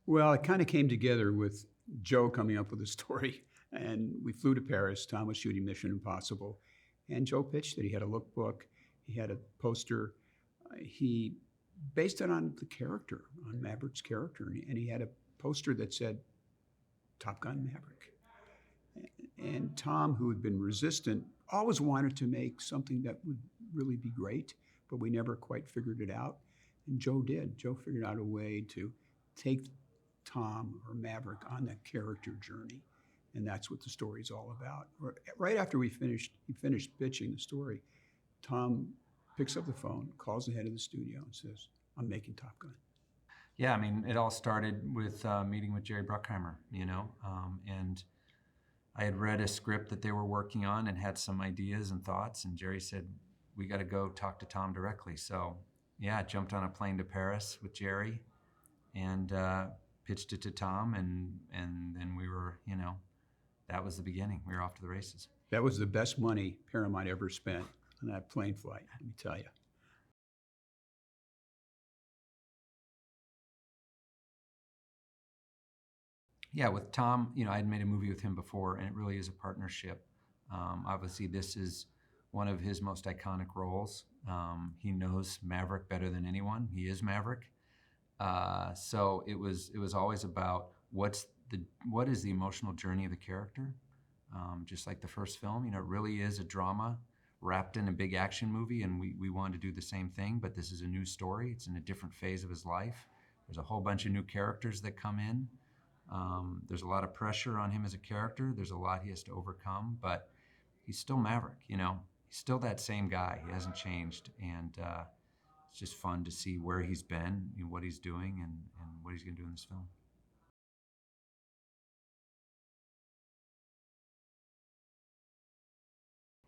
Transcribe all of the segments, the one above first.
Well, it kind of came together with Joe coming up with a story, and we flew to Paris. Tom was shooting Mission Impossible, and Joe pitched it. He had a lookbook, he had a poster. He based it on the character, on Maverick's character, and he had a poster that said Top Gun Maverick. And Tom, who had been resistant, always wanted to make something that would really be great, but we never quite figured it out. And Joe did. Joe figured out a way to take Tom or Maverick on that character journey. And that's what the story's all about. Right after he finished pitching the story, Tom picks up the phone, calls the head of the studio and says, I'm making Top Gun. Yeah, I mean, it all started with meeting with Jerry Bruckheimer, and I had read a script that they were working on and had some ideas and thoughts, and Jerry said, we got to go talk to Tom directly. So yeah, I jumped on a plane to Paris with Jerry and pitched it to Tom, and then we were, that was the beginning. We were off to the races. That was the best money Paramount ever spent on that plane flight, let me tell you. Yeah, with Tom, I had made a movie with him before, and it really is a partnership. Obviously, this is one of his most iconic roles. He knows Maverick better than anyone. He is Maverick. So it was always about what is the emotional journey of the character. Just like the first film, it really is a drama wrapped in a big action movie, and we wanted to do the same thing, but this is a new story. It's in a different phase of his life. There's a whole bunch of new characters that come in. There's a lot of pressure on him as a character. There's a lot he has to overcome, but he's still Maverick, He's still that same guy. He hasn't changed, and it's just fun to see where he's been, what he's doing, and what he's going to do in this film.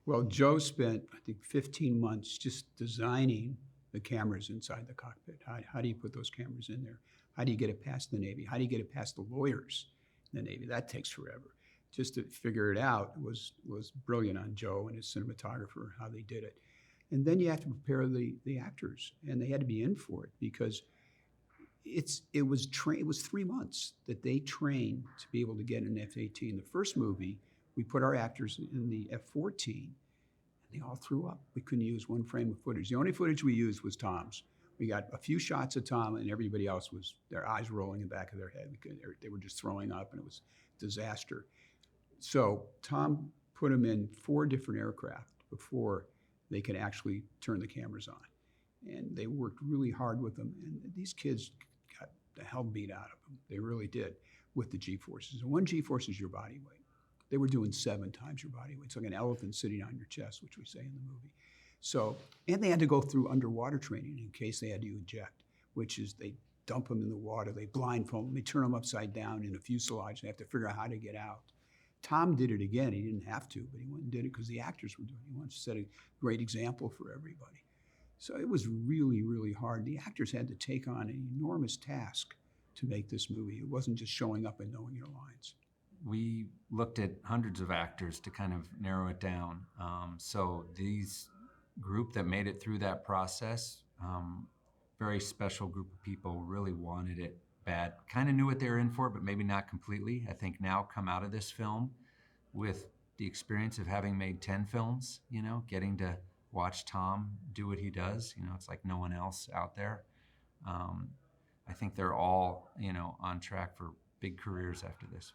Well, Joe spent, I think, 15 months just designing the cameras inside the cockpit. How do you put those cameras in there? How do you get it past the Navy? How do you get it past the lawyers in the Navy? That takes forever. Just to figure it out was brilliant on Joe and his cinematographer, how they did it. And then you have to prepare the actors, and they had to be in for it because it was 3 months that they trained to be able to get an F-18. The first movie, we put our actors in the F-14, and they all threw up. We couldn't use one frame of footage. The only footage we used was Tom's. We got a few shots of Tom, and everybody else was their eyes rolling in the back of their head. They were just throwing up, and it was a disaster. So Tom put them in 4 different aircraft before they could actually turn the cameras on. And they worked really hard with them, and these kids got the hell beat out of them. They really did with the G-forces. And 1 G-force is your body weight. They were doing 7 times your body weight. It's like an elephant sitting on your chest, which we say in the movie. So, and they had to go through underwater training in case they had to eject, which is they dump them in the water, they blindfold them, they turn them upside down in a fuselage, they have to figure out how to get out. Tom did it again. He didn't have to, but he went and did it because the actors were doing it. He wanted to set a great example for everybody. So it was really, really hard. The actors had to take on an enormous task to make this movie. It wasn't just showing up and knowing your lines. We looked at hundreds of actors to kind of narrow it down. So these group that made it through that process, very special group of people, really wanted it bad. Kind of knew what they were in for, but maybe not completely. I think now come out of this film with the experience of having made 10 films, getting to watch Tom do what he does. It's like no one else out there. I think they're all, on track for big careers after this.